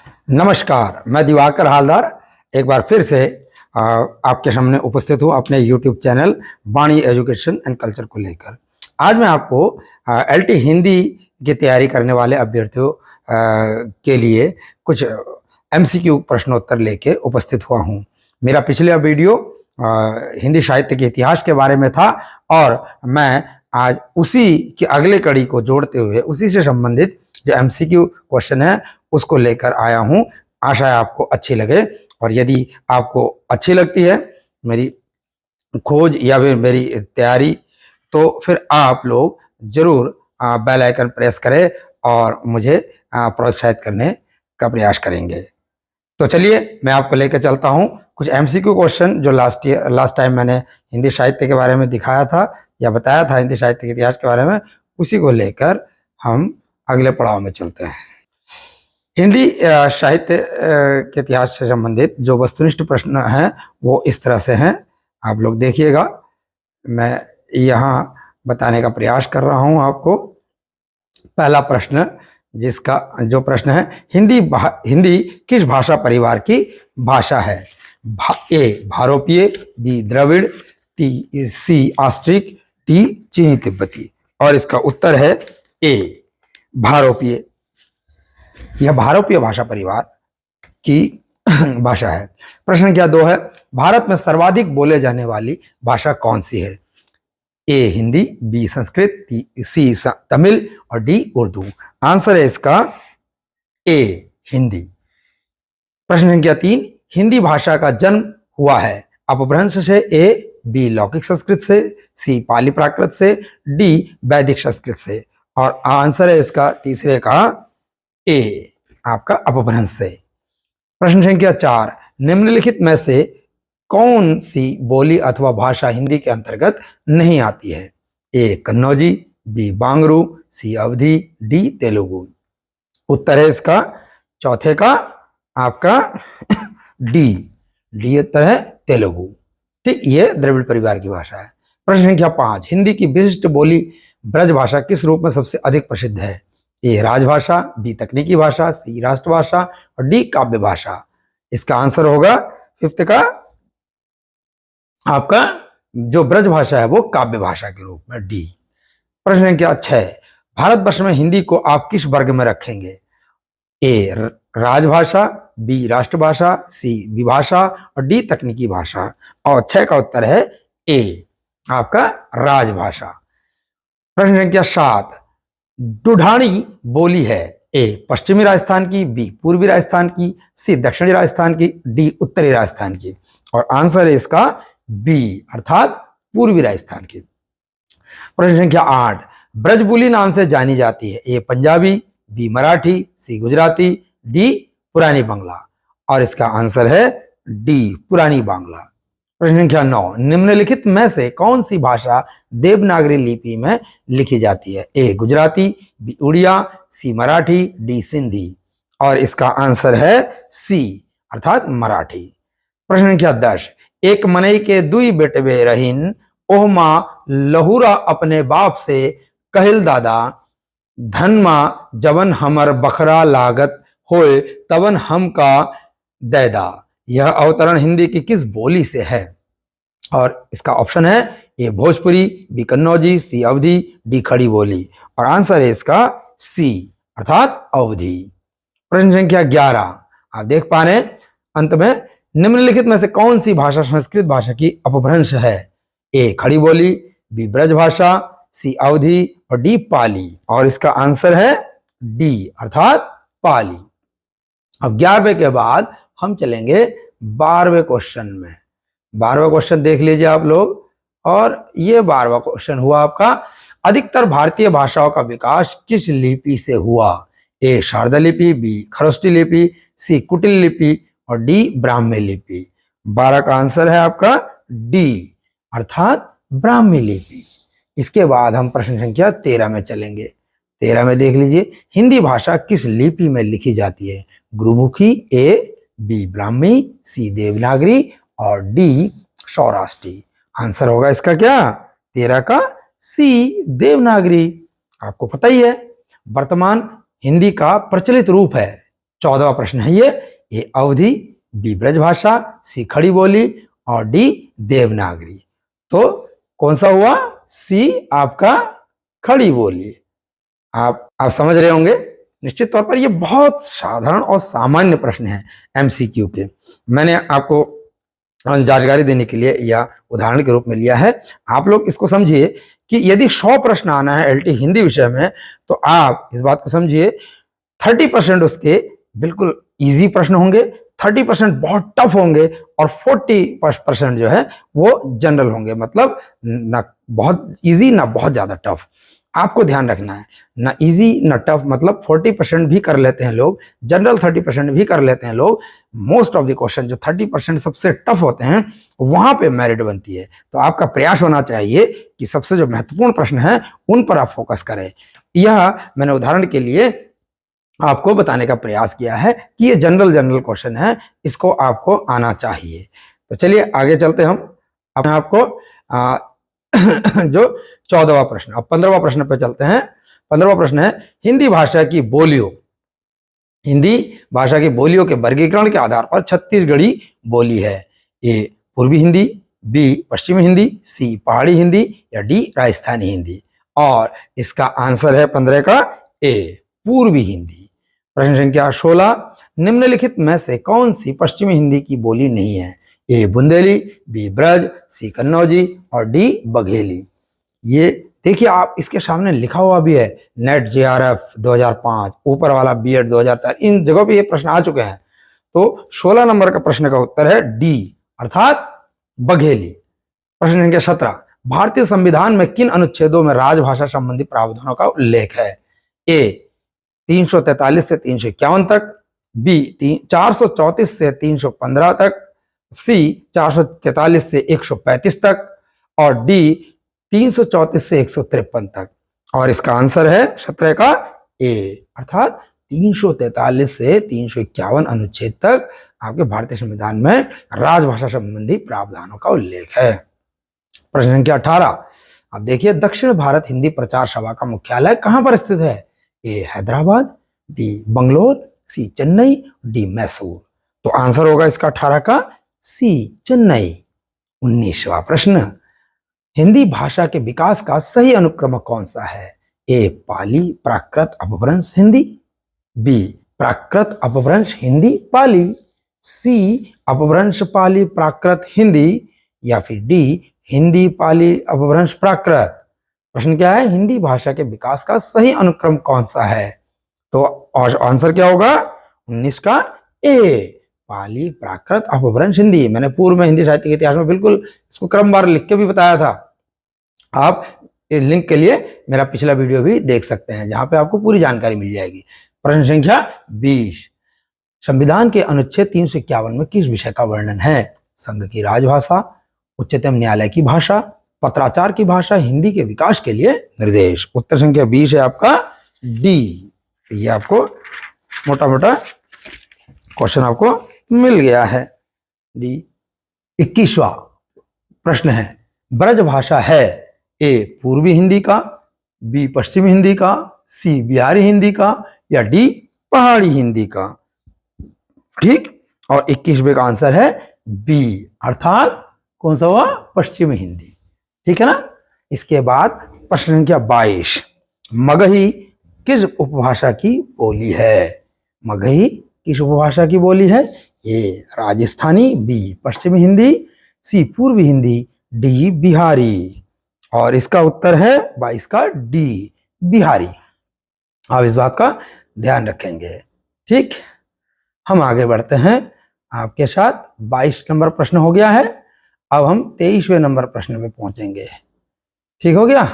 नमस्कार, मैं दिवाकर हालदार एक बार फिर से आपके सामने उपस्थित हूँ अपने YouTube channel Vani education and culture को लेकर। आज मैं आपको एलटी हिंदी की तैयारी करने वाले अभ्यर्थियों के लिए कुछ MCQ प्रश्नोत्तर लेके उपस्थित हुआ हूँ। मेरा पिछला वीडियो हिंदी साहित्य के इतिहास के बारे में था और मैं आज उसी की अगले कड़ी को जोड़ते हुए उसी से संबंधित जो MCQ क्वेश्चन है उसको लेकर आया हूं। आशा है आपको अच्छी लगे, और यदि आपको अच्छी लगती है मेरी खोज या फिर मेरी तैयारी तो फिर आप लोग जरूर बेल आइकन प्रेस करें और मुझे प्रोत्साहित करने का प्रयास करेंगे। तो चलिए मैं आपको लेकर चलता हूं कुछ MCQ क्वेश्चन जो लास्ट टाइम मैंने हिंदी साहित्य के बारे में दिखाया था या बताया था हिंदी साहित्य के इतिहास के बारे में, उसी को लेकर हम अगले पड़ाव में चलते हैं। हिंदी साहित्य के इतिहास से संबंधित जो वस्तुनिष्ठ प्रश्न हैं वो इस तरह से हैं, आप लोग देखिएगा। मैं यहाँ बताने का प्रयास कर रहा हूँ आपको। पहला प्रश्न, जिसका जो प्रश्न है, हिंदी किस भाषा परिवार की भाषा है? ए भारोपीय, बी द्रविड़, सी ऑस्ट्रिक, डी चीनी तिब्बती। और इसका उत्तर है ए भारोपीय। यह भारोपीय भाषा परिवार की भाषा है। प्रश्न संख्या 2 है, भारत में सर्वाधिक बोले जाने वाली भाषा कौन सी है? ए हिंदी, बी संस्कृत, सी तमिल और डी उर्दू। आंसर है इसका ए हिंदी। प्रश्न संख्या 3, हिंदी भाषा का जन्म हुआ है अपभ्रंश से? ए बी लौकिक संस्कृत से, सी पाली प्राकृत से, डी वैदिक संस्कृत से। और आंसर है इसका तीसरे का ए आपका अपभ्रंश से। प्रश्न संख्या 4, निम्नलिखित में से कौन सी बोली अथवा भाषा हिंदी के अंतर्गत नहीं आती है? ए कन्नौजी, बी बांगरू, सी अवधी, डी तेलुगु। उत्तर है इसका चौथे का आपका डी उत्तर है तेलुगु। ठीक, ये द्रविड़ परिवार की भाषा है। प्रश्न संख्या 5, हिंदी की विशिष्ट बोली ब्रज भाषा किस रूप में सबसे अधिक प्रसिद्ध है? ए राजभाषा, बी तकनीकी भाषा, सी राष्ट्रभाषा और डी काव्य भाषा। इसका आंसर होगा फिफ्थ का आपका जो ब्रज भाषा है वो काव्य भाषा के रूप में, डी। प्रश्न संख्या 6, भारतवर्ष में हिंदी को आप किस वर्ग में रखेंगे? ए राजभाषा, बी राष्ट्रभाषा, सी विभाषा और डी तकनीकी भाषा। और 6 का उत्तर है ए आपका राजभाषा। प्रश्न संख्या 7, ढूढ़ानी बोली है? ए पश्चिमी राजस्थान की, बी पूर्वी राजस्थान की, सी दक्षिणी राजस्थान की, डी उत्तरी राजस्थान की। और आंसर है इसका बी अर्थात पूर्वी राजस्थान की। प्रश्न संख्या 8, ब्रजबोली नाम से जानी जाती है? ए पंजाबी, बी मराठी, सी गुजराती, डी पुरानी बांग्ला। और इसका आंसर है डी पुरानी बांग्ला। प्रश्न संख्या 9, निम्नलिखित में से कौन सी भाषा देवनागरी लिपि में लिखी जाती है? ए गुजराती, बी उड़िया, सी मराठी, डी सिंधी। और इसका आंसर है सी अर्थात मराठी। प्रश्न संख्या 10, एक मनई के दुई बेटवे रहीन, ओहमा लहुरा अपने बाप से कहिल दादा, धनमा जवन हमर बखरा लागत होए तवन हम का दैदा। यह अवतरण हिंदी की किस बोली से है? और इसका ऑप्शन है ए भोजपुरी, बी कन्नौजी, सी अवधी, डी खड़ी बोली। और आंसर है इसका सी अर्थात अवधी। प्रश्न संख्या 11, आप देख पा रहे हैं अंत में, निम्नलिखित में से कौन सी भाषा संस्कृत भाषा की अपभ्रंश है? ए खड़ी बोली, बी ब्रज भाषा, सी अवधी और डी पाली। और इसका आंसर है डी अर्थात पाली। अब 11वें के बाद हम चलेंगे 12वें क्वेश्चन में। 12वां क्वेश्चन देख लीजिए आप लोग। और ये 12वां क्वेश्चन हुआ आपका, अधिकतर भारतीय भाषाओं का विकास किस लिपि से हुआ? ए शारदा लिपि, बी खरोष्टी लिपि, सी कुटिल लिपि और डी ब्राह्मी लिपि। 12 का आंसर है आपका डी अर्थात ब्राह्मी लिपि। इसके बाद हम प्रश्न संख्या 13 में चलेंगे। 13 में देख लीजिए, हिंदी भाषा किस लिपि में लिखी जाती है? गुरुमुखी, ए बी ब्राह्मी, सी देवनागरी और डी सौराष्ट्री। आंसर होगा इसका क्या? 13 का सी देवनागरी। आपको पता ही है वर्तमान हिंदी का प्रचलित रूप है 14वां प्रश्न है ये। ए अवधी, बी ब्रजभाषा, सी खड़ी बोली और डी देवनागरी। तो कौन सा हुआ? सी आपका खड़ी बोली। आप समझ रहे होंगे निश्चित तौर पर। ये बहुत साधारण और सामान्य प्रश्न है एमसीक्यू के। मैंने आपको जानकारी देने के लिए या उदाहरण के रूप में लिया है। आप लोग इसको समझिए कि यदि 100 प्रश्न आना है एलटी हिंदी विषय में, तो आप इस बात को समझिए 30% उसके बिल्कुल इजी प्रश्न होंगे, 30% बहुत टफ होंगे और 40% जो है वो जनरल होंगे। मतलब ना बहुत इजी ना बहुत ज्यादा टफ। आपको ध्यान रखना है, ना इजी ना टफ। मतलब 40% भी कर लेते हैं लोग, जनरल 30% भी कर लेते हैं लोग। मोस्ट ऑफ द क्वेश्चन जो 30% सबसे टफ होते हैं वहां पे मेरिट बनती है। तो आपका प्रयास होना चाहिए कि सबसे जो महत्वपूर्ण प्रश्न है उन पर आप फोकस करें। यह मैंने उदाहरण के लिए आपको बताने का प्रयास किया है कि ये जनरल क्वेश्चन है, इसको आपको आना चाहिए। तो चलिए आगे चलते हम। अब आपको जो 14वां प्रश्न, अब 15वां प्रश्न पे चलते हैं। 15वां प्रश्न है हिंदी भाषा की बोलियों, हिंदी भाषा की बोलियों के वर्गीकरण के आधार पर छत्तीसगढ़ी बोली है। ए पूर्वी हिंदी, बी पश्चिमी हिंदी, सी पहाड़ी हिंदी या डी राजस्थानी हिंदी। और इसका आंसर है 15 का ए पूर्वी हिंदी। प्रश्न संख्या 16, निम्नलिखित में से कौन सी पश्चिमी हिंदी की बोली नहीं है? ए बुंदेली, बी ब्रज, सी कन्नौजी और डी बघेली। ये देखिए आप इसके सामने लिखा हुआ भी है नेट जेआरएफ 2005, ऊपर वाला बीएड 2004, इन जगहों पे ये प्रश्न आ चुके हैं। तो 16 नंबर का प्रश्न का उत्तर है डी अर्थात बघेली। प्रश्न संख्या 17, भारतीय संविधान में किन अनुच्छेदों में राजभाषा संबंधी प्रावधानों का उल्लेख है? ए 343 से 351 तक, बी 434 से 315 तक, सी 443 से 135 तक और डी 334 से 153 तक। और इसका आंसर है 17 का ए अर्थात 343 से 351 अनुच्छेद तक आपके भारतीय संविधान में राजभाषा संबंधी प्रावधानों का उल्लेख है। प्रश्न संख्या 18, अब देखिए दक्षिण भारत हिंदी प्रचार सभा का मुख्यालय कहां पर स्थित है? ए हैदराबाद, बी बंगलोर, सी चेन्नई, डी मैसूर। तो आंसर होगा इसका 18 का सी चेन्नई। 19वां प्रश्न, हिंदी भाषा के विकास का सही अनुक्रम कौन सा है? ए पाली प्राकृत अपभ्रंश हिंदी, बी प्राकृत अपभ्रंश हिंदी पाली, सी अपभ्रंश पाली प्राकृत हिंदी या फिर डी हिंदी पाली अपभ्रंश प्राकृत। प्रश्न क्या है? हिंदी भाषा के विकास का सही अनुक्रम कौन सा है? तो आंसर क्या होगा? 19 का ए पाली प्राकृत अपभ्रंश हिंदी। मैंने पूर्व में हिंदी साहित्य के इतिहास में बिल्कुल इसको क्रमवार लिख के भी बताया था। आप इस लिंक के लिए मेरा पिछला वीडियो भी देख सकते हैं जहां पे आपको पूरी जानकारी मिल जाएगी। प्रश्न संख्या 20, संविधान के अनुच्छेद 351 में किस विषय का वर्णन है? संघ की राजभाषा, उच्चतम न्यायालय की भाषा, पत्राचार की भाषा, हिंदी के विकास के लिए निर्देश। उत्तर संख्या 20 है आपका डी। ये आपको मोटा मोटा क्वेश्चन आपको मिल गया है डी। 21वां प्रश्न है ब्रज भाषा है ए पूर्वी हिंदी का, बी पश्चिमी हिंदी का, सी बिहारी हिंदी का या डी पहाड़ी हिंदी का। ठीक, और 21वें का आंसर है बी अर्थात कौन सा हुआ? पश्चिमी हिंदी। ठीक है ना। इसके बाद प्रश्न संख्या 22, मगही किस उपभाषा की बोली है? मगही किस उपभाषा की बोली है? ए राजस्थानी, बी पश्चिमी हिंदी, सी पूर्वी हिंदी, डी बिहारी। और इसका उत्तर है 22 का डी बिहारी। आप इस बात का ध्यान रखेंगे। ठीक, हम आगे बढ़ते हैं आपके साथ। 22 नंबर प्रश्न हो गया है। अब हम 23वें नंबर प्रश्न पे पहुंचेंगे। ठीक हो गया,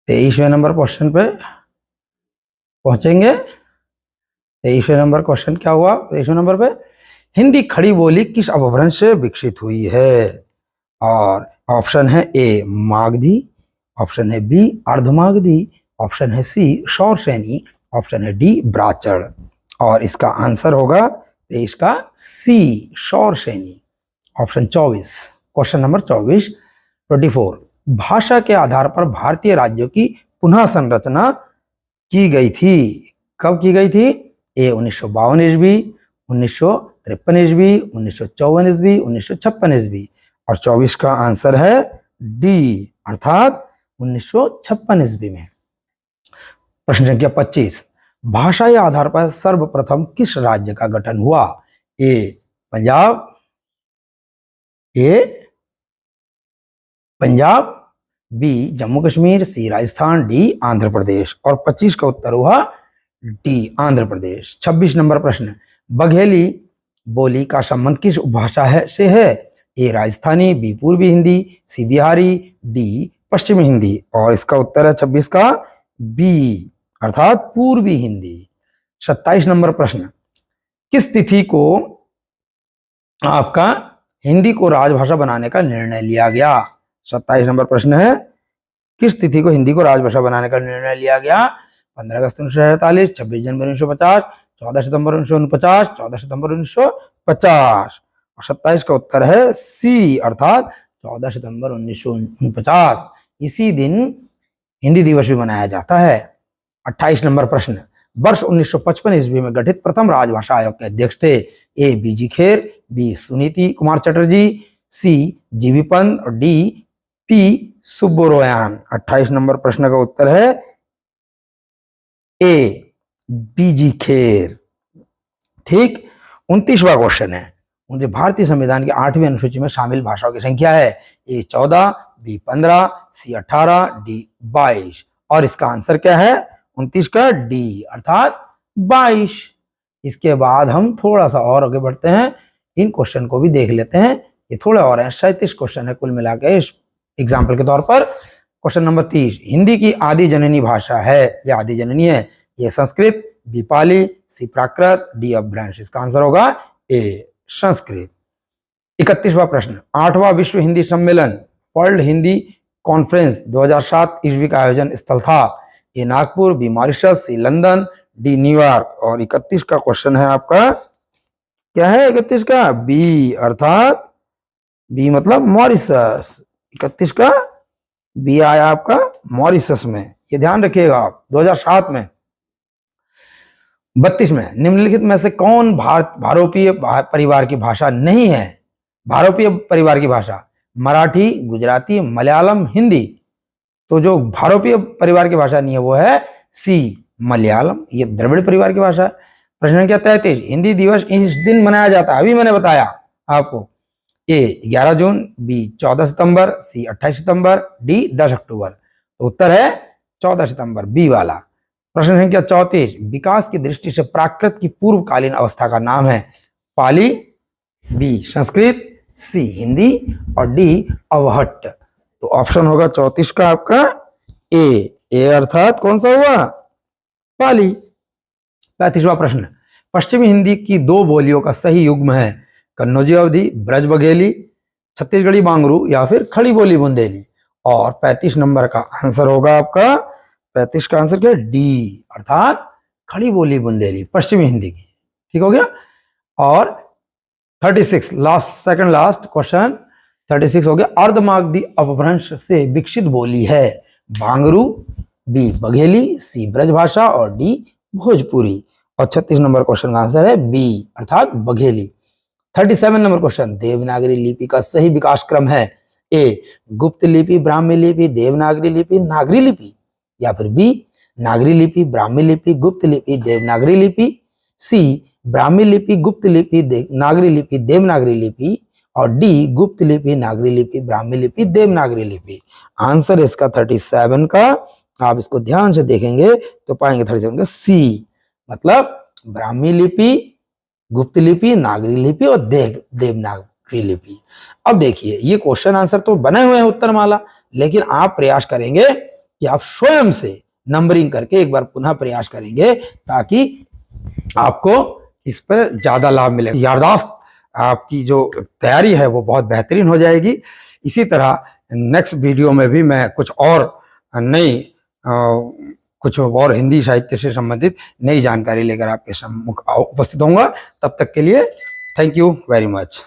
23वें नंबर क्वेश्चन पे पहुंचेंगे। 23वें नंबर क्वेश्चन क्या हुआ? 23वें नंबर पे हिंदी खड़ी बोली किस अपभ्रंश से विकसित हुई है? और ऑप्शन है ए मागधी, ऑप्शन है बी अर्धमागधी, ऑप्शन है सी शौरसेनी, ऑप्शन है डी ब्राचड़। और इसका आंसर होगा 23 का सी शौरसेनी। ऑप्शन 24, क्वेश्चन नंबर 24, भाषा के आधार पर भारतीय राज्यों की पुनः संरचना की गई थी। कब की गई थी? ए 1952 ईस्वी, 1953 ईस्वी, 1954 ईस्वी, 1956 ईस्वी। और 24 का आंसर है डी अर्थात 1956 ईस्वी में। प्रश्न संख्या 25, भाषाई आधार पर सर्वप्रथम किस राज्य का गठन हुआ? ए पंजाब, बी जम्मू कश्मीर, सी राजस्थान, डी आंध्र प्रदेश। और 25 का उत्तर हुआ डी आंध्र प्रदेश। 26 नंबर प्रश्न, बघेली बोली का संबंध किस भाषा से है? ए राजस्थानी, बी पूर्वी हिंदी, सी बिहारी, डी पश्चिमी हिंदी। और इसका उत्तर है 26 का बी अर्थात पूर्वी हिंदी। 27 नंबर प्रश्न, किस तिथि को आपका हिंदी को राजभाषा बनाने का निर्णय लिया गया? 27 नंबर प्रश्न है, किस तिथि को हिंदी को राजभाषा बनाने का निर्णय लिया गया? 15 अगस्त 1947, 26 जनवरी 1950, 14 सितंबर 1949, 14 सितंबर 1950। और 27 का उत्तर है सी अर्थात 14 सितंबर 1949। इसी दिन हिंदी दिवस भी मनाया जाता है। 28 नंबर प्रश्न, वर्ष 1955 ईस्वी में गठित प्रथम राजभाषा आयोग के अध्यक्ष थे? ए बीजी खेर, बी सुनीति कुमार चटर्जी, सी जीबी पंत और डी पी सुब्बोरोयान। 28 नंबर प्रश्न का उत्तर है ए बीजी खेर। ठीक। 29वां क्वेश्चन है, मुझे भारतीय संविधान की 8वीं अनुसूची में शामिल भाषाओं की संख्या है? ए 14, बी 15, सी 18, डी 22। और इसका आंसर क्या है? 29 का डी अर्थात 22। इसके बाद हम थोड़ा सा और आगे बढ़ते हैं, इन क्वेश्चन को भी देख लेते हैं। ये थोड़े और हैं, 37 क्वेश्चन है कुल मिला के एग्जाम्पल के तौर पर। क्वेश्चन नंबर 30, हिंदी की आदि जननी भाषा है या आदि जननी है? ये संस्कृत, बी पाली, सी प्राकृत, डी अपभ्रंश। इसका आंसर होगा ए संस्कृत। 31वां प्रश्न, 8वां विश्व हिंदी सम्मेलन वर्ल्ड हिंदी कॉन्फ्रेंस 2007 ईस्वी का आयोजन स्थल था? ए नागपुर, बी मॉरिशस, सी लंदन, डी न्यूयॉर्क। और 31 का क्वेश्चन है आपका, क्या है 31 का? बी अर्थात बी मतलब मॉरिशस। 31 का बी आया आपका मॉरिशस में, ये ध्यान रखिएगा आप 2007 में। 32 में, निम्नलिखित में से कौन भारोपीय परिवार की भाषा नहीं है? भारोपीय परिवार की भाषा मराठी, गुजराती, मलयालम, हिंदी। तो जो भारोपीय परिवार की भाषा नहीं है वो है सी मलयालम, ये द्रविड़ परिवार की भाषा है। प्रश्न संख्या 33, हिंदी दिवस इस दिन मनाया जाता है? अभी मैंने बताया आपको। ए 11 जून, बी 14 सितंबर, सी 28 सितंबर, डी 10 अक्टूबर। तो उत्तर है 14 सितंबर, बी वाला। प्रश्न संख्या 34, विकास की दृष्टि से प्राकृत की पूर्वकालीन अवस्था का नाम है? पाली, बी संस्कृत, सी हिंदी और डी अवहट्ट। तो ऑप्शन होगा 34 का आपका ए अर्थात कौन सा हुआ? पाली। 35वां प्रश्न, पश्चिमी हिंदी की 2 बोलियों का सही युग्म है? कन्नौजी अवधी, ब्रज बघेली, छत्तीसगढ़ी बांगरू या फिर खड़ी बोली बुंदेली। और 35 नंबर का आंसर होगा आपका, 35 का आंसर क्या? डी अर्थात खड़ी बोली बुंदेली पश्चिमी हिंदी की। ठीक हो गया। और 36 सेकंड लास्ट क्वेश्चन 36 हो गया, अर्धमागधी अपभ्रंश से विकसित बोली है? बांगरू, बी बघेली, सी ब्रजभाषा और डी भोजपुरी। और 36 नंबर क्वेश्चन का आंसर है बी अर्थात बघेली। 37 नंबर क्वेश्चन, देवनागरी लिपि का सही विकास क्रम है? ए गुप्त लिपि, ब्राह्मी लिपि, देवनागरी लिपि, नागरी लिपि। या फिर बी नागरी लिपि, ब्राह्मी लिपि, गुप्त लिपि, देवनागरी लिपि। सी ब्राह्मी लिपि, गुप्त लिपि, नागरी लिपि, देवनागरी लिपि। और डी गुप्त लिपि, नागरी लिपि, ब्राह्मी लिपि, देवनागरी लिपि। आंसर इसका 37 का, आप इसको ध्यान से देखेंगे तो पाएंगे 37 का सी मतलब ब्राह्मी लिपि, गुप्त लिपि, नागरी लिपि और देवनागरी लिपि। अब देखिए ये क्वेश्चन आंसर तो बने हुए हैं उत्तरमाला, लेकिन आप प्रयास करेंगे कि आप स्वयं से नंबरिंग करके एक बार पुनः प्रयास करेंगे ताकि आपको इस पर ज्यादा लाभ मिले। याददाश्त आपकी जो तैयारी है वो बहुत बेहतरीन हो जाएगी। इसी तरह नेक्स्ट वीडियो में भी मैं कुछ और नई कुछ और हिंदी साहित्य से संबंधित नई जानकारी लेकर आपके सम्मुख उपस्थित होऊंगा। तब तक के लिए थैंक यू वेरी मच।